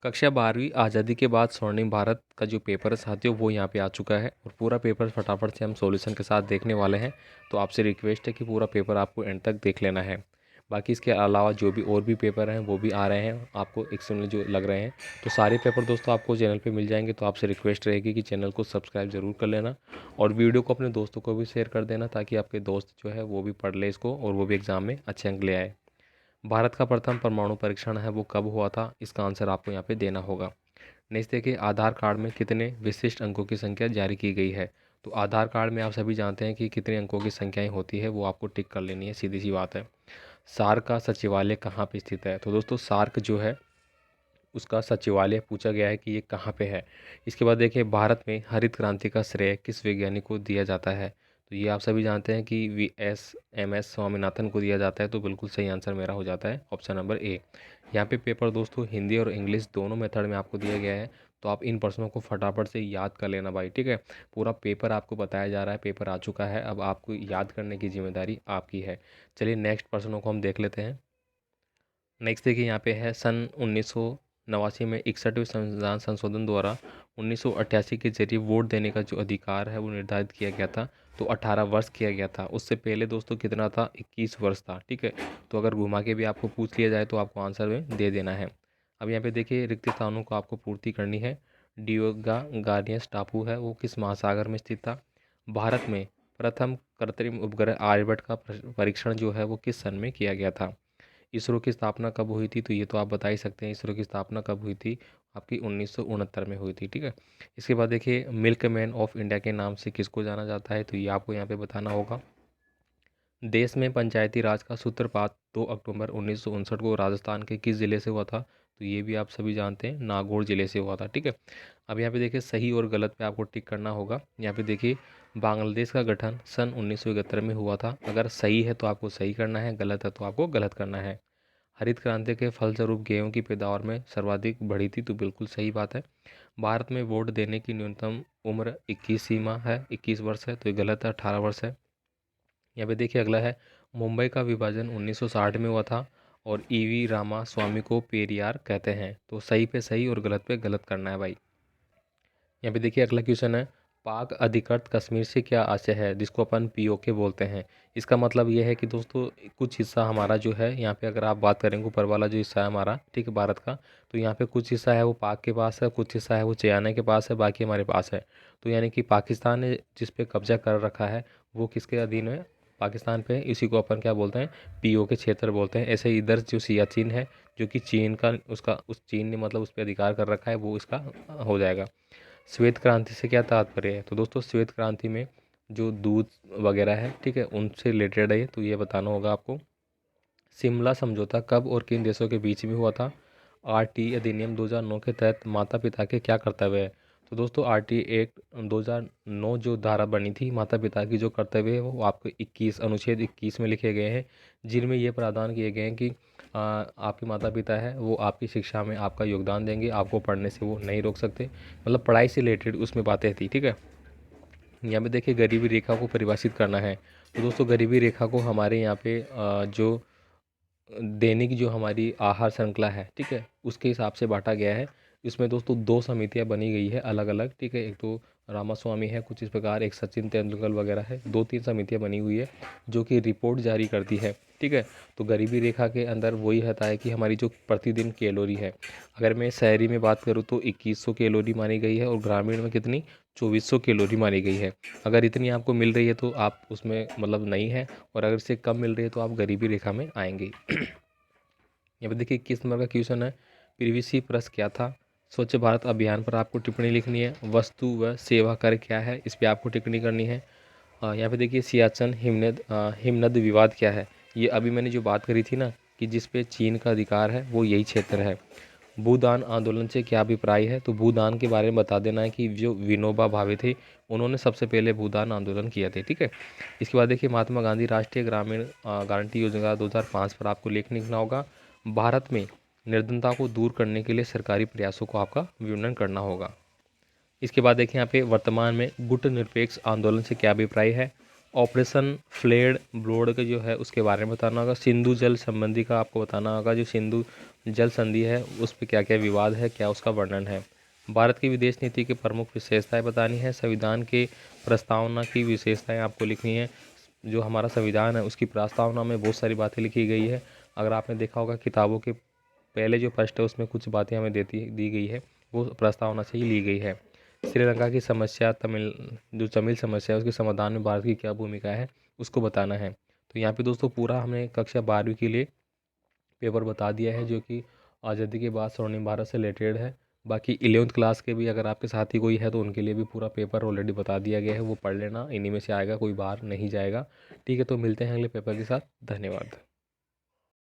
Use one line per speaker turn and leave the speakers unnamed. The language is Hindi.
कक्षा 12वीं आज़ादी के बाद स्वर्णिम भारत का जो पेपर है साथियों वो यहाँ पे आ चुका है और पूरा पेपर फटाफट से हम सॉल्यूशन के साथ देखने वाले हैं। तो आपसे रिक्वेस्ट है कि पूरा पेपर आपको एंड तक देख लेना है। बाकी इसके अलावा जो भी और भी पेपर हैं वो भी आ रहे हैं आपको एक्सटर्नल जो लग रहे हैं। तो सारे पेपर दोस्तों आपको चैनल पे मिल जाएंगे। तो आपसे रिक्वेस्ट रहेगी कि चैनल को सब्सक्राइब ज़रूर कर लेना और वीडियो को अपने दोस्तों को भी शेयर कर देना ताकि आपके दोस्त जो है वो भी पढ़ ले इसको और वो भी एग्ज़ाम में अच्छे अंक ले आए। भारत का प्रथम परमाणु परीक्षण है वो कब हुआ था, इसका आंसर आपको यहाँ पे देना होगा। नेक्स्ट देखिए, आधार कार्ड में कितने विशिष्ट अंकों की संख्या जारी की गई है। तो आधार कार्ड में आप सभी जानते हैं कि कितने अंकों की संख्याएं होती है, वो आपको टिक कर लेनी है, सीधी सी बात है। सार्क का सचिवालय कहाँ पे स्थित है। तो दोस्तों सार्क जो है उसका सचिवालय पूछा गया है कि ये कहाँ पे है। इसके बाद देखिए, भारत में हरित क्रांति का श्रेय किस वैज्ञानिक को दिया जाता है। तो ये आप सभी जानते हैं कि VS स्वामीनाथन को दिया जाता है। तो बिल्कुल सही आंसर मेरा हो जाता है ऑप्शन नंबर ए। यहाँ पे पेपर दोस्तों हिंदी और इंग्लिश दोनों मेथड में आपको दिया गया है। तो आप इन प्रश्नों को फटाफट से याद कर लेना भाई, ठीक है। पूरा पेपर आपको बताया जा रहा है, पेपर आ चुका है, अब आपको याद करने की जिम्मेदारी आपकी है। चलिए नेक्स्ट प्रश्नों को हम देख लेते हैं। नेक्स्ट देखिए, यहाँ पे है सन 1989 में 61वें संविधान संशोधन द्वारा 1988 के जरिए वोट देने का जो अधिकार है वो निर्धारित किया गया था। तो 18 वर्ष किया गया था। उससे पहले दोस्तों कितना था, 21 वर्ष था, ठीक है। तो अगर घुमा के भी आपको पूछ लिया जाए तो आपको आंसर में दे देना है। अब यहाँ पे देखिए, रिक्त स्थानों को आपको पूर्ति करनी है। डियोगा गार्नियस टापू है वो किस महासागर में स्थित था। भारत में प्रथम कृत्रिम उपग्रह आर्यभट्ट का परीक्षण जो है वो किस सन में किया गया था। इसरो की स्थापना कब हुई थी। तो ये तो आप बता ही सकते हैं, इसरो की स्थापना कब हुई थी, आपकी 1969 में हुई थी, ठीक है। इसके बाद देखिए, मिल्कमैन ऑफ इंडिया के नाम से किसको जाना जाता है। तो ये आपको यहाँ पे बताना होगा। देश में पंचायती राज का सूत्रपात 2 अक्टूबर 1959 को राजस्थान के किस जिले से हुआ था। तो ये भी आप सभी जानते हैं, नागौर जिले से हुआ था, ठीक है। अब यहाँ पे देखिए, सही और गलत पे आपको टिक करना होगा। यहाँ पे देखिए, बांग्लादेश का गठन सन 1971 में हुआ था। अगर सही है तो आपको सही करना है, गलत है तो आपको गलत करना है। हरित क्रांति के फलस्वरूप गेहूं की पैदावार में सर्वाधिक बढ़ी थी। तो बिल्कुल सही बात है। भारत में वोट देने की न्यूनतम उम्र 21 सीमा है, 21 वर्ष है। तो ये गलत है, 18 वर्ष है। यहाँ पे देखिए अगला है, मुंबई का विभाजन 1960 में हुआ था और EV रामा स्वामी को पेरियार कहते हैं। तो सही पे सही और गलत पे गलत करना है भाई। यहाँ पे देखिए अगला क्वेश्चन है, पाक अधिकृत कश्मीर से क्या आशय है, जिसको अपन POK बोलते हैं। इसका मतलब ये है कि दोस्तों कुछ हिस्सा हमारा जो है, यहाँ पे अगर आप बात करेंगे ऊपर वाला जो हिस्सा है हमारा, ठीक है, भारत का, तो यहाँ पे कुछ हिस्सा है वो पाक के पास है, कुछ हिस्सा है वो चाइना के पास है, बाकी हमारे पास है। तो यानी कि पाकिस्तान ने जिस पे कब्जा कर रखा है वो किसके अधीन है, पाकिस्तान पे। इसी को अपन क्या बोलते हैं, POK क्षेत्र बोलते हैं। ऐसे इधर जो सियाचिन है जो कि चीन का, उसका उस चीन ने मतलब उस पर अधिकार कर रखा है, वो इसका हो जाएगा। श्वेत क्रांति से क्या तात्पर्य है। तो दोस्तों श्वेत क्रांति में जो दूध वगैरह है, ठीक है, उनसे रिलेटेड है ये, तो ये बताना होगा आपको। शिमला समझौता कब और किन देशों के बीच में हुआ था। RT अधिनियम 2009 के तहत माता पिता के क्या कर्तव्य है। तो दोस्तों RT एक्ट 2009 जो धारा बनी थी, माता पिता की जो कर्तव्य है वो आपको 21 अनुच्छेद 21 में लिखे गए हैं, जिनमें ये प्रावधान किए गए हैं कि आपके माता पिता है वो आपकी शिक्षा में आपका योगदान देंगे, आपको पढ़ने से वो नहीं रोक सकते। मतलब पढ़ाई से रिलेटेड उसमें बातें थी, ठीक है। यहाँ पे देखिए, गरीबी रेखा को परिभाषित करना है। तो दोस्तों गरीबी रेखा को हमारे यहाँ पे जो दैनिक जो हमारी आहार श्रृंखला है, ठीक है, उसके हिसाब से बांटा गया है। इसमें दोस्तों 2 समितियां बनी गई है अलग अलग, ठीक है। एक तो रामास्वामी है कुछ इस प्रकार, एक सचिन तेंदुलकर वगैरह है, 2-3 समितियां बनी हुई है जो कि रिपोर्ट जारी करती है, ठीक है। तो गरीबी रेखा के अंदर वही रहता है कि हमारी जो प्रतिदिन कैलोरी है, अगर मैं शहरी में बात करूँ तो 2100 कैलोरी मानी गई है और ग्रामीण में कितनी, 2400 कैलोरी मानी गई है। अगर इतनी आपको मिल रही है तो आप उसमें मतलब नहीं है, और अगर इससे कम मिल रही है तो आप गरीबी रेखा में आएंगे। यहाँ पे देखिए किस नंबर का क्वेश्चन है, PVC प्रेस क्या था। स्वच्छ भारत अभियान पर आपको टिप्पणी लिखनी है। वस्तु व सेवा कर क्या है, इस पर आपको टिप्पणी करनी है। यहाँ पे देखिए सियाचन हिमनद विवाद क्या है। ये अभी मैंने जो बात करी थी ना कि जिस पे चीन का अधिकार है वो यही क्षेत्र है। भूदान आंदोलन से क्या अभिप्राय है। तो भूदान के बारे में बता देना है कि जो विनोबा भावे थे उन्होंने सबसे पहले भूदान आंदोलन किया थे, ठीक है। इसके बाद देखिए, महात्मा गांधी राष्ट्रीय ग्रामीण गारंटी योजना 2005 पर आपको लेख लिखना होगा। भारत में निर्धनता को दूर करने के लिए सरकारी प्रयासों को आपका विवरण करना होगा। इसके बाद देखिए, यहाँ पे वर्तमान में गुट निरपेक्ष आंदोलन से क्या अभिप्राय है। ऑपरेशन फ्लेड ब्लोड के जो है उसके बारे में बताना होगा। सिंधु जल संबंधी का आपको बताना होगा, जो सिंधु जल संधि है उस पर क्या क्या विवाद है, क्या उसका वर्णन है। भारत की विदेश नीति की प्रमुख विशेषताएं बतानी है। संविधान के प्रस्तावना की विशेषताएं आपको लिखनी है। जो हमारा संविधान है उसकी प्रस्तावना में बहुत सारी बातें लिखी गई है। अगर आपने देखा होगा किताबों के पहले जो पृष्ठ है उसमें कुछ बातें हमें दी गई है, वो प्रस्तावना से ही ली गई है। श्रीलंका की समस्या, तमिल समस्या है उसके समाधान में भारत की क्या भूमिका है उसको बताना है। तो यहाँ पे दोस्तों पूरा हमने कक्षा 12वीं के लिए पेपर बता दिया है, जो कि आज़ादी के बाद स्वर्णिम भारत से रिलेटेड है। बाकी 11th क्लास के भी अगर आपके साथ ही कोई है तो उनके लिए भी पूरा पेपर ऑलरेडी बता दिया गया है, वो पढ़ लेना, इन्हीं में से आएगा, कोई बाहर नहीं जाएगा। ठीक है, तो मिलते हैं अगले पेपर के साथ। धन्यवाद।